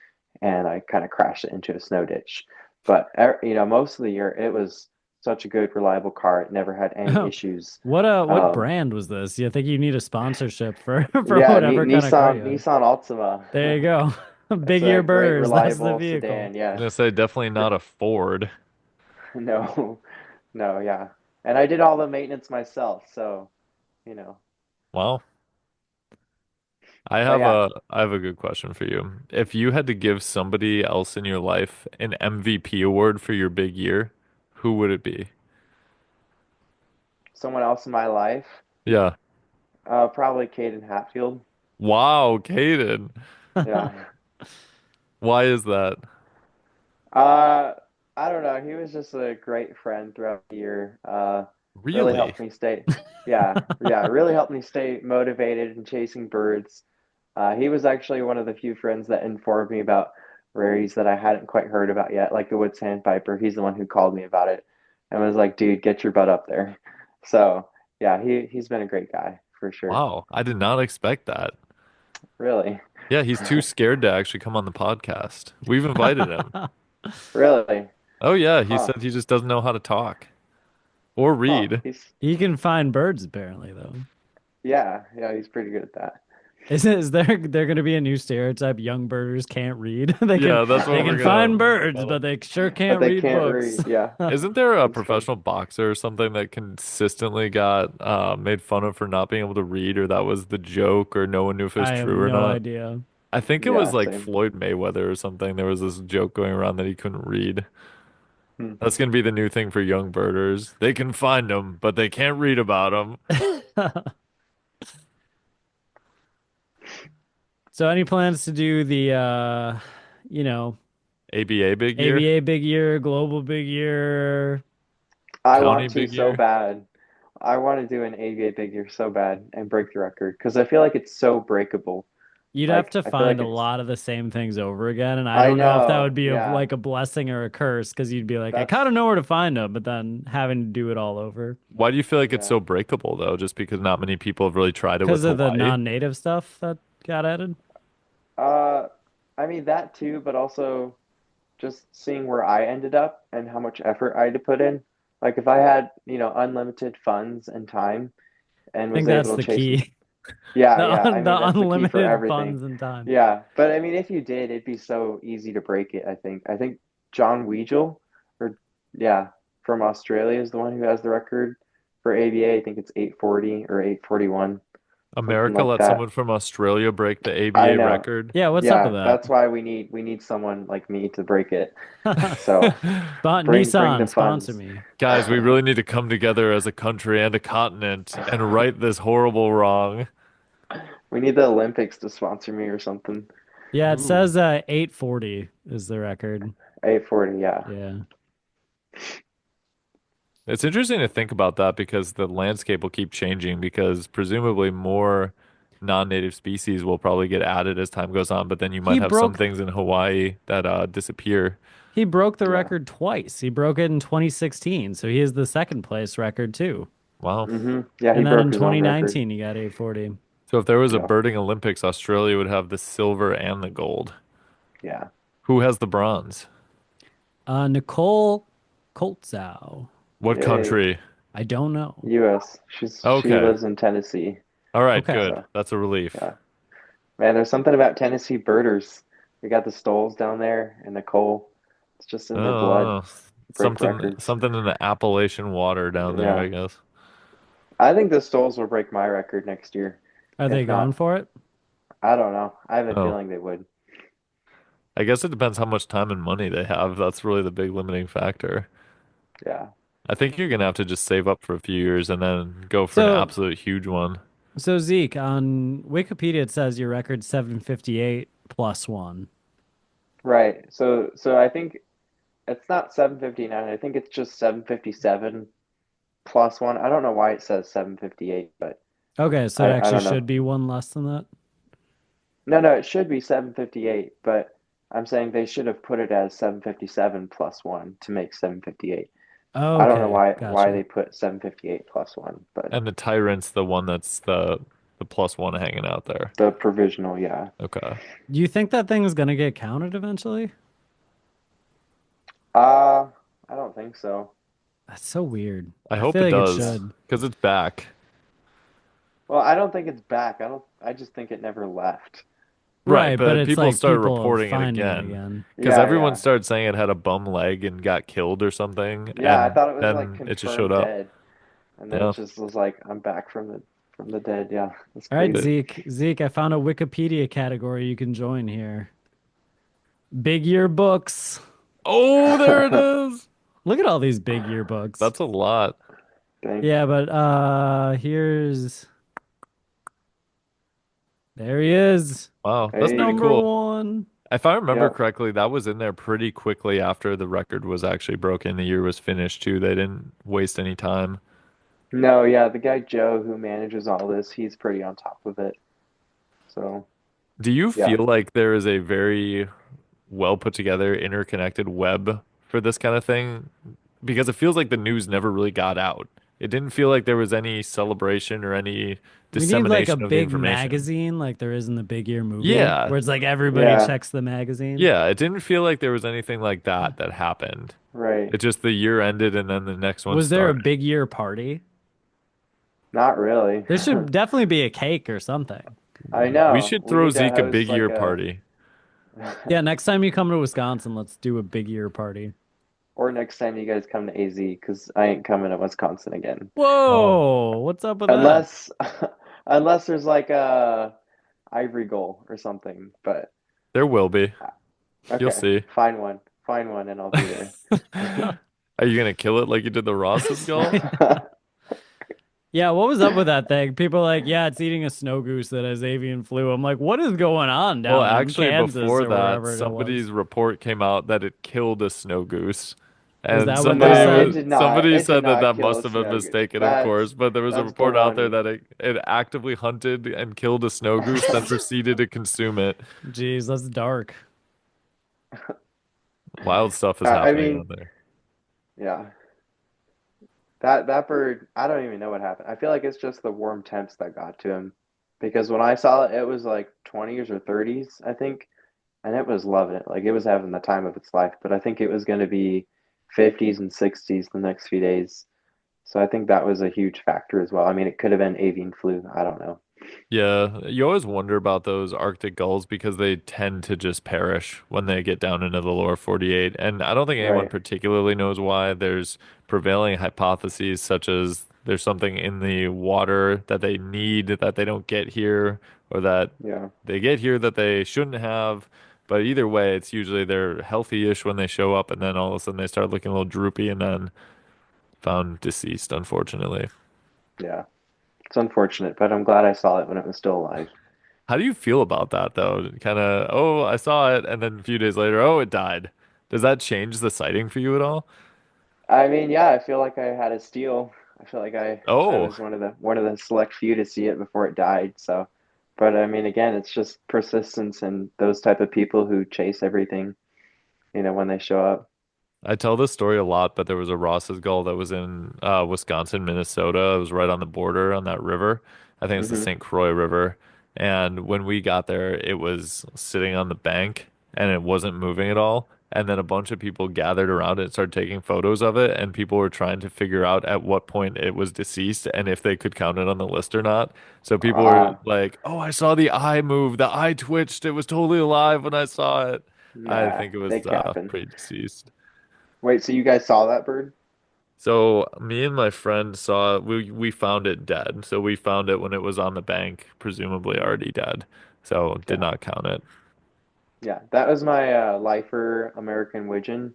and I kind of crashed it into a snow ditch. But most of the year it was such a good, reliable car. It never had any issues. What Um, brand was this? You think you need a sponsorship for for yeah, whatever kind of car Nissan you have? Nissan Altima. There you go. It's Big ear a great, birders, that's the reliable vehicle. sedan. I was Yeah. gonna say definitely not a Ford. No, no, yeah. And I did all the maintenance myself, so you know. Well, But yeah, I have a good question for you. If you had to give somebody else in your life an MVP award for your big year, who would it be? someone else in my life, Yeah. probably Caden Hatfield. Wow, Caden. Yeah. Why is that? Uh, I don't know. He was just a great friend throughout the year. Really Really? helped me stay. Yeah, yeah, really helped me stay motivated and chasing birds. He was actually one of the few friends that informed me about rarities that I hadn't quite heard about yet, like the wood sandpiper. He's the one who called me about it and was like, "Dude, get your butt up there." So yeah, he's been a great guy for sure. Wow, I did not expect that. Really, Yeah, he's too scared to actually come on the podcast. We've invited him. really, Oh yeah, he huh? said he just doesn't know how to talk or Huh? read. He's He can find birds apparently though. yeah, yeah, he's pretty good at that. Is there going to be a new stereotype? Young birders can't read. They can Yeah, that's what they we're can gonna find birds, but develop. they sure But can't they read can't books. read. Yeah, Isn't there a that's funny. professional boxer or something that consistently got made fun of for not being able to read, or that was the joke, or no one knew if it was I have true or no not? idea. I think it was Yeah, like same. Floyd Mayweather or something. There was this joke going around that he couldn't read. Hmm. That's gonna be the new thing for young birders. They can find them, but they can't read about them. So any plans to do the you know, ABA big year, ABA big year, global big year. I county want to big so year. bad. I want to do an AVA big year so bad and break the record because I feel like it's so breakable. You'd have Like to I feel find like a it's. lot of the same things over again, and I I don't know if that would know. be Yeah. like a blessing or a curse because you'd be like, I kind That's. of know where to find them, but then having to do it all over Why do you feel like it's Yeah. so breakable though? Just because not many people have really tried it with because of the Hawaii? non-native stuff that got added. Uh, I mean that too, but also just seeing where I ended up and how much effort I had to put in. Like if I had, unlimited funds and time and I think was that's able the to chase. key. Yeah, The yeah. I mean, the that's the key for unlimited everything. funds and time. Yeah, but I mean, if you did, it'd be so easy to break it, I think. I think John Weigel, or yeah, from Australia is the one who has the record for ABA. I think it's 840 or 841, something America like let that. someone from Australia break the I ABA know. record. Yeah, what's up with Yeah, that? that's why we need someone like me to break it. So bring the Nissan, sponsor funds. me. Guys, we really need to come together as a country and a continent and right this horrible wrong. We need the Olympics to sponsor me or something. Yeah, it Ooh. says 840 is the record. 840, yeah. Yeah. It's interesting to think about that because the landscape will keep changing because presumably more non-native species will probably get added as time goes on, but then you He might have some broke things in Hawaii that disappear. he broke the Yeah. record twice. He broke it in 2016, so he has the second place record too. Wow. Yeah, he And then broke in his own record. 2019 he got 840. So if there was a Yeah. birding Olympics, Australia would have the silver and the gold. Yeah. Who has the bronze? Nicole Koltzow. What Yay. country? I don't know. US. She Okay. lives in Tennessee. All right, Okay. good. So, That's a relief. yeah. Man, there's something about Tennessee birders. We got the Stoles down there and the coal. It's just in their blood. Oh, Break something records. something in the Appalachian water down there, I Yeah. guess. I think the Stoles will break my record next year. Are they If going not, for it? I don't know. I have a Oh, feeling they would. I guess it depends how much time and money they have. That's really the big limiting factor. Yeah. I think you're gonna have to just save up for a few years and then go for an So absolute huge one. so Zeke, on Wikipedia it says your record's 758 plus one. Right. So I think it's not 759. I think it's just 757 plus one. I don't know why it says 758, but Okay, so it I actually don't know. should be one less than that. No, no, it should be 758, but I'm saying they should have put it as 757 plus one to make 758. I don't know Okay, why gotcha. they put 758 plus one, but And the Tyrant's the one that's the plus one hanging out there. the provisional, yeah. Okay. Do you think that thing is gonna get counted eventually? Uh, I don't think so. That's so weird. I I hope feel it like it Yeah. does should. because it's back. Well, I don't think it's back. I just think it never left. Right, Right, but but it's people like started people are reporting it finding it again again. because Yeah, everyone yeah. started saying it had a bum leg and got killed or something, Yeah, I and thought it was like then it just showed confirmed up. dead, and then it Yeah. just was like I'm back from the dead. Yeah, that's All right, But- crazy. Zeke, I found a Wikipedia category you can join here. Big year books. Oh, there it is. Look at all these big year books. That's a lot. Dang. Yeah, but there he is. Wow, that's pretty Hey, Number cool. one. If I remember yep. correctly, that was in there pretty quickly after the record was actually broken. The year was finished too. They didn't waste any time. No, yeah, the guy Joe who manages all this, he's pretty on top of it. So, Do you yeah. feel like there is a very well put together, interconnected web for this kind of thing? Because it feels like the news never really got out. It didn't feel like there was any celebration or any We need like a dissemination of the big information. magazine like there is in the Big Year movie, Yeah, where it's like everybody Yeah, checks the magazine. yeah, it didn't feel like there was anything like that that happened. right. It just the year ended and then the next one Was there a started. Big Year party? Not really. There should definitely be a cake or something. I We know. should We throw need to Zeke a host big like year a party. Yeah, next time you come to Wisconsin, let's do a Big Year party. or next time you guys come to AZ, because I ain't coming to Wisconsin again. Oh, Whoa, what's up with that? Unless unless there's like a Ivory Goal or something. But there will be. You'll okay, see. find one, and I'll be there. Are you gonna kill it like you did the Ross's golf? Yeah, what was up with that thing? People are like, yeah, it's eating a snow goose that has avian flu. I'm like, what is going on Well, down in actually, Kansas before or that, wherever it somebody's was? report came out that it killed a snow goose. Is And that what they No, it said? did not. somebody It did said that not that kill must a have been snow goose. mistaken, of course, but there was a That's report out there baloney. that it actively hunted and killed a snow goose, then proceeded to consume it. Jeez, that's dark. Wild stuff is I happening mean, out there. yeah. That bird, I don't even know what happened. I feel like it's just the warm temps that got to him. Because when I saw it, it was like 20s or 30s, I think, and it was loving it. Like it was having the time of its life, but I think it was going to be 50s and 60s the next few days. So I think that was a huge factor as well. I mean, it could have been avian flu. I don't know. Yeah, you always wonder about those Arctic gulls because they tend to just perish when they get down into the lower 48. And I don't think anyone Right. particularly knows why. There's prevailing hypotheses such as there's something in the water that they need that they don't get here, or that Yeah. they get here that they shouldn't have. But either way, it's usually they're healthy-ish when they show up, and then all of a sudden they start looking a little droopy and then found deceased, unfortunately. Yeah. It's unfortunate, but I'm glad I saw it when it was still alive. How do you feel about that though? Kind of, oh, I saw it, and then a few days later, oh, it died. Does that change the sighting for you at all? I mean, yeah, I feel like I had a steal. I feel like I Oh, was one of the select few to see it before it died. So, but I mean, again, it's just persistence and those type of people who chase everything, when they show up. I tell this story a lot, but there was a Ross's gull that was in Wisconsin, Minnesota. It was right on the border on that river. I think it's the Hmm. St. Croix River. And when we got there, it was sitting on the bank and it wasn't moving at all. And then a bunch of people gathered around it and started taking photos of it. And people were trying to figure out at what point it was deceased and if they could count it on the list or not. So people were Ah, like, "Oh, I saw the eye move. The eye twitched. It was totally alive when I saw it." I nah, think it they was capping. pretty deceased. Wait, so you guys saw that bird? So me and my friend saw we found it dead. So we found it when it was on the bank, presumably already dead. So did Yeah. not count it. Yeah, that was my lifer American Widgeon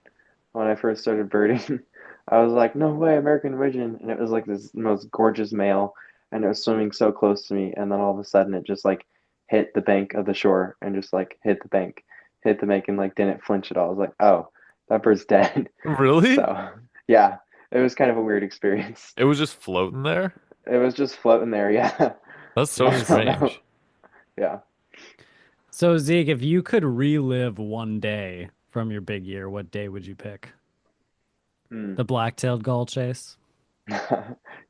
when I first started birding. I was like, no way, American Widgeon. And it was like this most gorgeous male, and it was swimming so close to me. And then all of a sudden, it just like hit the bank of the shore and just like hit the bank, and like didn't flinch at all. I was like, oh, that bird's dead. Really? So, yeah, it was kind of a weird experience. It was just floating there? It was just floating there. Yeah. That's so I don't know. strange. Yeah. So, Zeke, if you could relive one day from your big year, what day would you pick? Hmm. The black-tailed gull chase?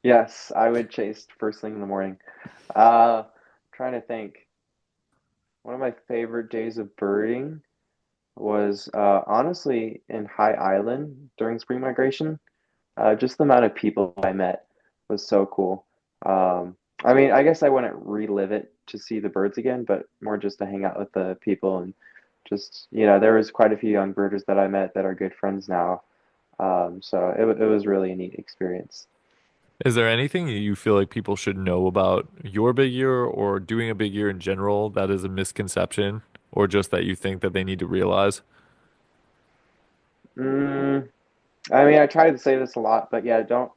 Yes, I would chase first thing in the morning. Uh, Trying to think. One of my favorite days of birding was honestly in High Island during spring migration. Just the amount of people I met was so cool. I mean, I guess I wouldn't relive it to see the birds again, but more just to hang out with the people and just, there was quite a few young birders that I met that are good friends now. So it was really a neat experience. Is there anything you feel like people should know about your big year or doing a big year in general that is a misconception or just that you think that they need to realize? Mm, I mean, I try to say this a lot, but yeah, don't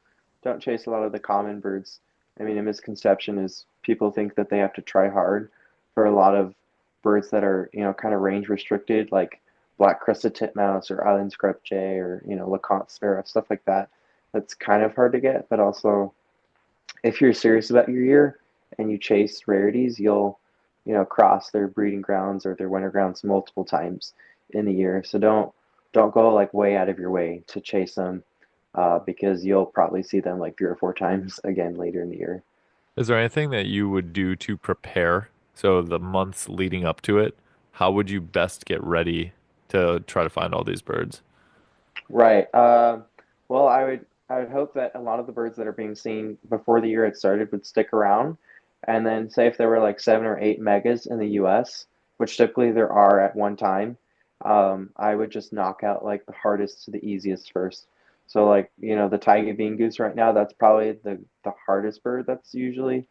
chase a lot of the common birds. I mean, a misconception is people think that they have to try hard for a lot of birds that are, kind of range restricted, like black crested titmouse or island scrub jay or, LeConte sparrow, stuff like that. That's kind of hard to get, but also if you're serious about your year and you chase rarities, you'll, cross their breeding grounds or their winter grounds multiple times in the year. So don't go like way out of your way to chase them, because you'll probably see them like 3 or 4 times again later in the year. Is there anything that you would do to prepare? So the months leading up to it, how would you best get ready to try to find all these birds? Right. Well, I would hope that a lot of the birds that are being seen before the year had started would stick around, and then say if there were like 7 or 8 megas in the U.S., which typically there are at one time, I would just knock out like the hardest to the easiest first. So like the tiger bean goose right now, that's probably the hardest bird. That's usually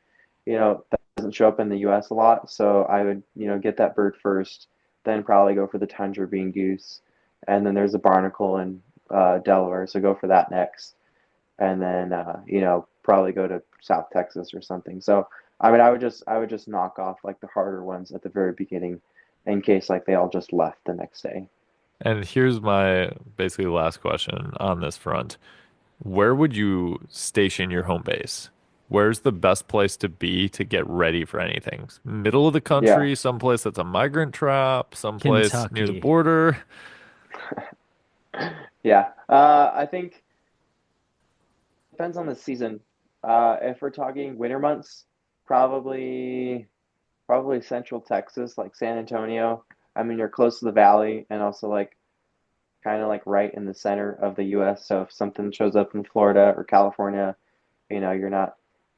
that doesn't show up in the U.S. a lot. So I would get that bird first, then probably go for the tundra bean goose, and then there's a barnacle in Delaware, so go for that next. And then probably go to South Texas or something. So I mean, I would just knock off like the harder ones at the very beginning, in case like they all just left the next day. And here's my basically last question on this front. Where would you station your home base? Where's the best place to be to get ready for anything? Middle of the Yeah, country, someplace that's a migrant trap, someplace near the Kentucky. border. yeah. I think depends on the season. If we're talking winter months, probably probably Central Texas, like San Antonio. I mean, you're close to the valley and also like kind of like right in the center of the US. So if something shows up in Florida or California, you're not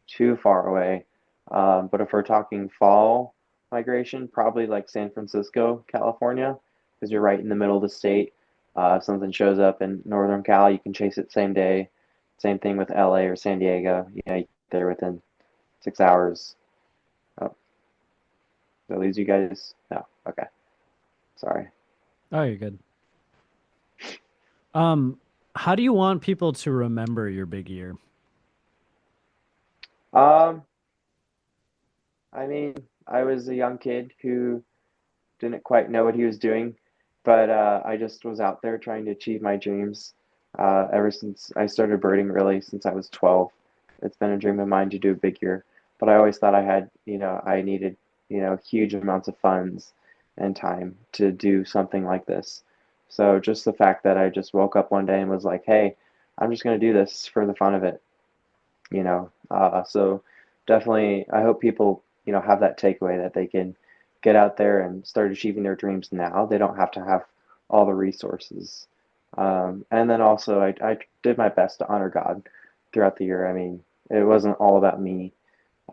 too far away. But if we're talking fall migration, probably like San Francisco, California, because you're right in the middle of the state. If something shows up in Northern Cal, you can chase it same day. Same thing with LA or San Diego. You get there within 6 hours. Oh, that leaves you guys. No, okay, sorry. Oh, you're good. Um, how do you want people to remember your big year? Um, I mean, I was a young kid who didn't quite know what he was doing, but I just was out there trying to achieve my dreams. Ever since I started birding, really, since I was 12, it's been a dream of mine to do a big year. But I always thought I needed, huge amounts of funds and time to do something like this. So just the fact that I just woke up one day and was like, hey, I'm just going to do this for the fun of it, so definitely, I hope people, have that takeaway that they can get out there and start achieving their dreams now. They don't have to have all the resources. And then also, I did my best to honor God throughout the year. I mean, it wasn't all about me.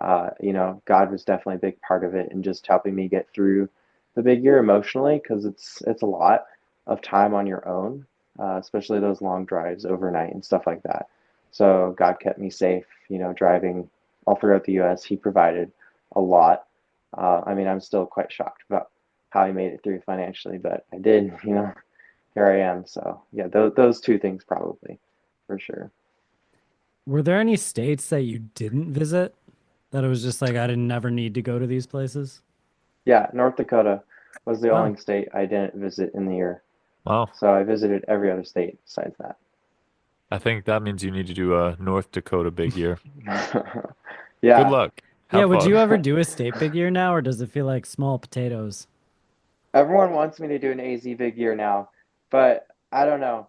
God was definitely a big part of it and just helping me get through the big year emotionally because it's a lot of time on your own, especially those long drives overnight and stuff like that. So God kept me safe, driving all throughout the U.S. He provided a lot. I mean, I'm still quite shocked about how I made it through financially, but I did, here I am. So yeah, those two things probably for sure. Were there any states that you didn't visit that it was just like I didn't never need to go to these places? Yeah, North Dakota was the Oh, only state I didn't visit in the year. Wow. So I visited every other state besides I think that means you need to do a North Dakota big year. that. Good Yeah, luck. yeah. Have Would fun. you ever do a state big year now, or does it feel like small potatoes? everyone wants me to do an AZ big year now, but I don't know.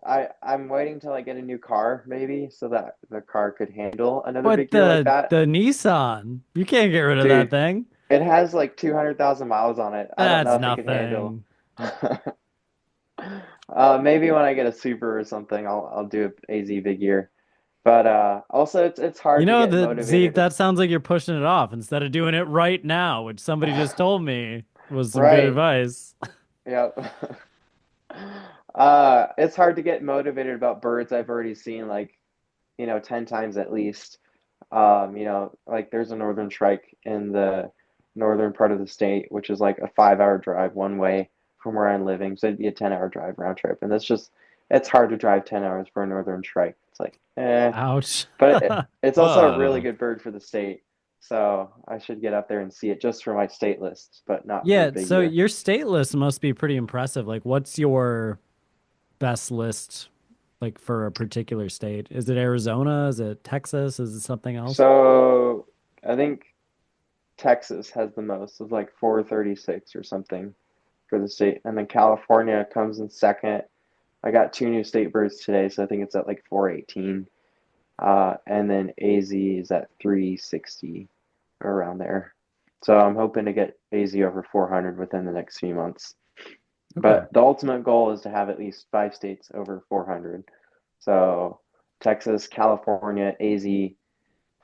I'm waiting till I get a new car, maybe, so that the car could handle another But big year like that. the Nissan, you can't get rid of that Dude, thing. it has like 200,000 miles on it. I don't know That's if it can handle. nothing. Maybe when I get a Subaru or something, I'll do a AZ big year. But also, it's You hard to know, get the Zeke, motivated. that sounds like you're pushing it off instead of doing it right now, which somebody just told me was some good Right. advice. Yep. It's hard to get motivated about birds I've already seen like, 10 times at least. Like there's a northern shrike in the northern part of the state, which is like a 5 hour drive one way from where I'm living. So it'd be a 10-hour drive round trip. And it's hard to drive 10 hours for a northern shrike. It's like, eh. Ouch. But it's also a really Whoa. good bird for the state. So I should get up there and see it just for my state list, but not for a Yeah, big so year. your state list must be pretty impressive. Like, what's your best list like for a particular state? Is it Arizona? Is it Texas? Is it something else? So I think Texas has the most of like 436 or something for the state. And then California comes in second. I got two new state birds today, so I think it's at like 418. And then AZ is at 360 around there. So I'm hoping to get AZ over 400 within the next few months. Okay. But the ultimate goal is to have at least five states over 400. So Texas, California, AZ,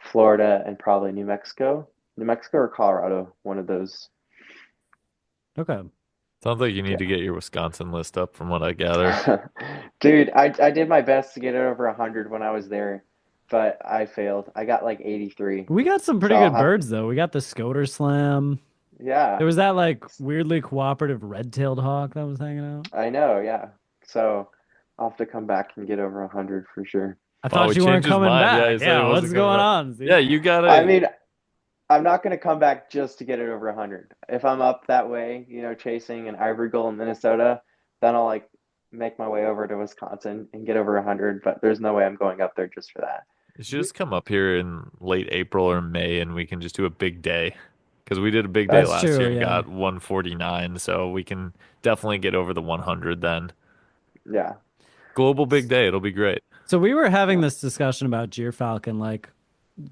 Florida, and probably New Mexico. New Mexico or Colorado, one of those. Okay. Sounds like you need to Yeah. get your Wisconsin list up from what I gather. Dude, I did my best to get it over 100 when I was there, but I failed. I got like 83. We got some So pretty I'll good have to, birds though. We got the Scoter Slam. yeah, There was that like weirdly cooperative red-tailed hawk that was hanging out. I know, yeah. So I'll have to come back and get over 100 for sure. I Wow, thought he you weren't changed his coming mind. Yeah, back. he said he Yeah, what's wasn't coming going back. on, Yeah, Z? you I gotta. mean, I'm not going to come back just to get it over 100. If I'm up that way, chasing an ivory goal in Minnesota, then I'll like make my way over to Wisconsin and get over 100. But there's no way I'm going up there just for that. You should just come up here in late April or May and we can just do a big day. Because we did a big day That's last year true, and yeah. got 149, so we can definitely get over the 100 then. Yeah. Global big day, it'll be great. So we were having Yeah. this discussion about Falcon. Like,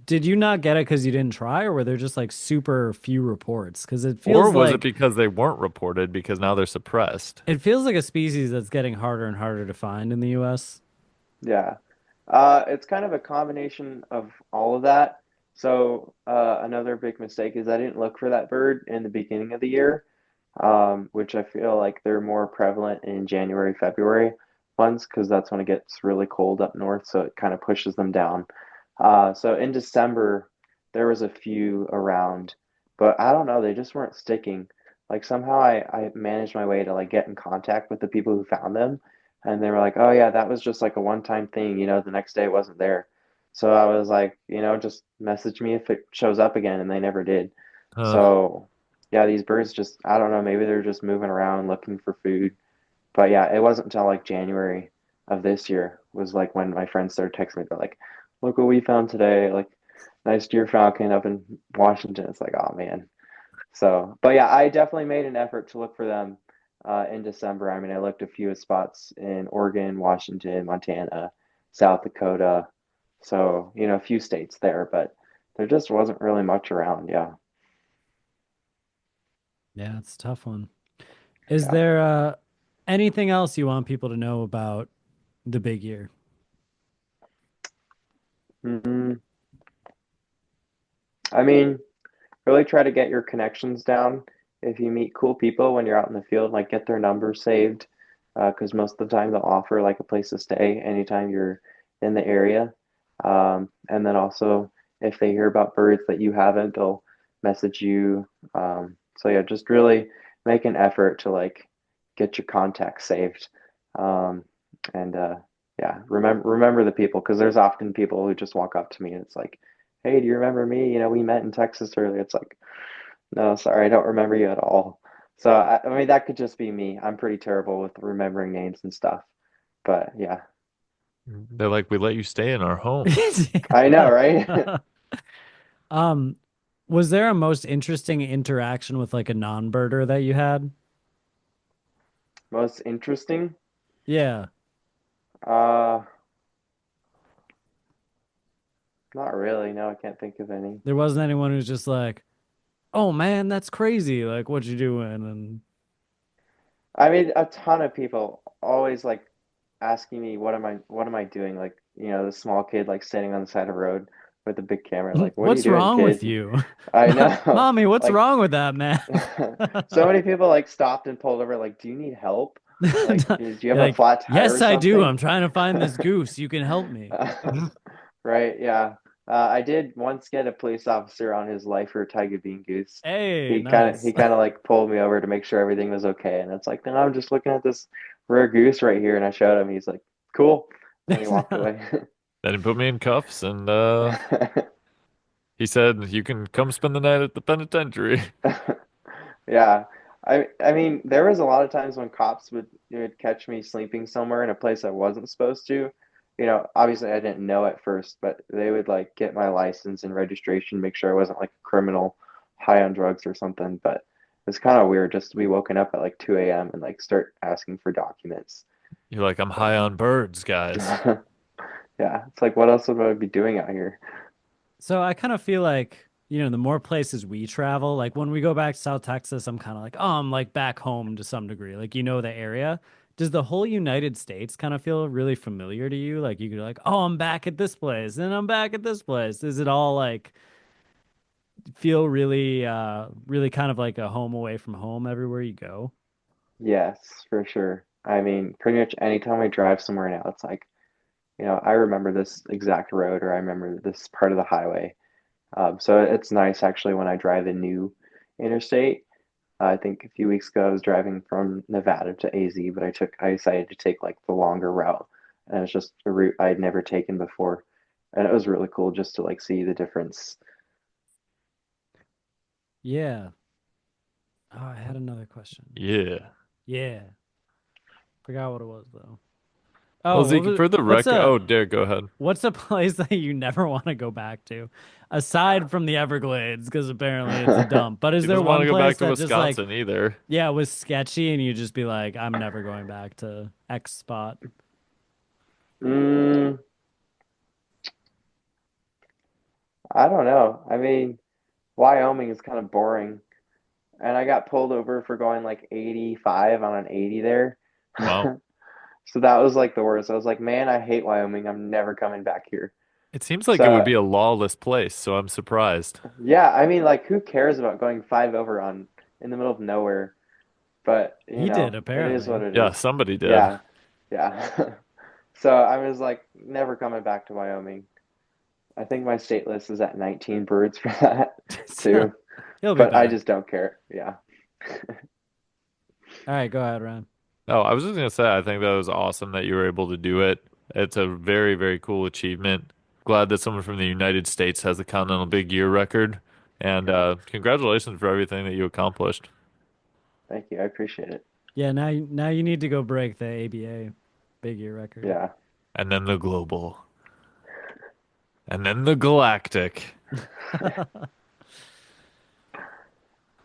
did you not get it because you didn't try, or were there just like super few reports? Because Or was it because they weren't reported because now they're suppressed? it feels like a species that's getting harder and harder to find in the US. Yeah. It's kind of a combination of all of that. So, another big mistake is I didn't look for that bird in the beginning of the year, which I feel like they're more prevalent in January, February months, because that's when it gets really cold up north. So it kind of pushes them down. So in December, there was a few around, but I don't know, they just weren't sticking. Like somehow I managed my way to like get in contact with the people who found them, and they were like, "Oh yeah, that was just like a one-time thing, the next day it wasn't there." So I was like, just message me if it shows up again, and they never did. Uh, So yeah, these birds just, I don't know, maybe they're just moving around looking for food. But yeah, it wasn't until like January of this year was like when my friends started texting me. They're like, "Look what we found today! Like, nice deer falcon up in Washington." It's like, oh man. So, but yeah, I definitely made an effort to look for them in December. I mean, I looked a few spots in Oregon, Washington, Montana, South Dakota. So, a few states there, but there just wasn't really much around. Yeah, Yeah, it's a tough one. Is yeah. there anything else you want people to know about the big year? Mm, I mean, really try to get your connections down. If you meet cool people when you're out in the field, like get their numbers saved, because most of the time they'll offer like a place to stay anytime you're in the area. And then also, if they hear about birds that you haven't, they'll message you. So yeah, just really make an effort to like get your contacts saved. Um, and yeah, remember the people, because there's often people who just walk up to me and it's like, "Hey, do you remember me? We met in Texas earlier." It's like, no, sorry, I don't remember you at all. So I mean, that could just be me. I'm pretty terrible with remembering names and stuff. But yeah, they're like, we let you stay in our home. I know, right? Um, was there a most interesting interaction with like a non-birder that you had? Most interesting? Yeah. Uh, Not really. No, I can't think of any. There wasn't anyone who's just like, "Oh man, that's crazy. Like what you doing?" And I mean, a ton of people always like asking me, what am I doing? Like, the small kid like sitting on the side of the road with a big camera, like, "What are you what's doing, wrong with kid?" you? I know. Mommy, what's Like, wrong with that man? so many people like stopped and pulled over, like, "Do you need help? Like, do you have You're a like, flat tire or yes, I do. something?" I'm trying to find this goose. You can help me. Right, yeah. I did once get a police officer on his lifer tiger bean goose. Hey, He kind of like pulled me over to make sure everything was okay, and it's like, "No, I'm just looking at this rare goose right here," and I showed him. He's like, "Cool," and he walked away. Then he put me in cuffs and he said, you can come spend the night at the penitentiary. Yeah. I mean, there was a lot of times when cops would catch me sleeping somewhere in a place I wasn't supposed to. Obviously I didn't know at first, but they would like get my license and registration, make sure I wasn't like a criminal high on drugs or something. But it's kind of weird just to be woken up at like 2 a.m. and like start asking for documents. You're like, I'm high on birds, guys. Yeah, it's like, what else would I be doing out here? So I kind of feel like, the more places we travel, like when we go back to South Texas, I'm kind of like, oh, I'm like back home to some degree. Like, the area. Does the whole United States kind of feel really familiar to you? Like you could like, oh, I'm back at this place and I'm back at this place. Is it all like feel really kind of like a home away from home everywhere you go? Yes, for sure. I mean, pretty much anytime I drive somewhere now, it's like, I remember this exact road, or I remember this part of the highway. So it's nice actually when I drive a new interstate. I think a few weeks ago I was driving from Nevada to AZ, but I decided to take like the longer route and it's just a route I'd never taken before, and it was really cool just to like see the difference. Yeah. Oh, I had another question. Yeah. Yeah. Forgot what it was though. Well, Oh, Zeke, for the record, oh, Derek, go ahead. what's a place that you never want to go back to, aside from the Everglades, because apparently it's a dump. But is He there doesn't want one to go back place to that just like, Wisconsin either. yeah, was sketchy and you just be like, I'm never going back to X spot? mm, I don't know. I mean, Wyoming is kind of boring, and I got pulled over for going like 85 on an 80 there. Wow. So that was like the worst. I was like, man, I hate Wyoming. I'm never coming back here. It seems like it would So be a lawless place, so I'm surprised. yeah, I mean, like, who cares about going five over on in the middle of nowhere? But He did, it is what apparently. it Yeah, is. somebody did. Yeah, yeah. So I was like, never coming back to Wyoming. I think my state list is at 19 birds for that So too. he'll be But I back. just don't care. Yeah. All right, go ahead, Ryan. Oh, I was just gonna say, I think that was awesome that you were able to do it. It's a very, very cool achievement. Glad that someone from the United States has the Continental Big Year record. And Yeah. congratulations for everything that you accomplished. Thank you. I appreciate it. Yeah, now you need to go break the ABA big year record. Yeah. And then the global. And then the galactic.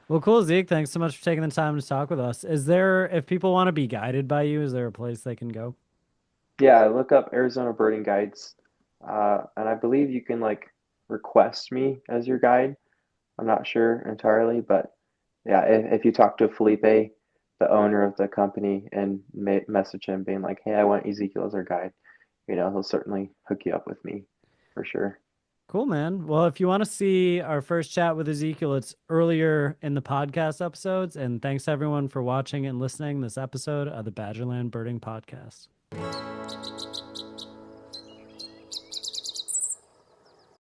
Well, cool, Zeke. Thanks so much for taking the time to talk with us. Is there, if people want to be guided by you, is there a place they can go? Yeah. Look up Arizona birding guides. And I believe you can like request me as your guide. I'm not sure entirely, but yeah, if you talk to Felipe, the owner of the company, and message him being like, "Hey, I want Ezekiel as our guide," he'll certainly hook you up with me for sure. Cool, man. Well, if you want to see our first chat with Ezekiel, it's earlier in the podcast episodes. And thanks everyone for watching and listening this episode of the Badgerland Birding Podcast.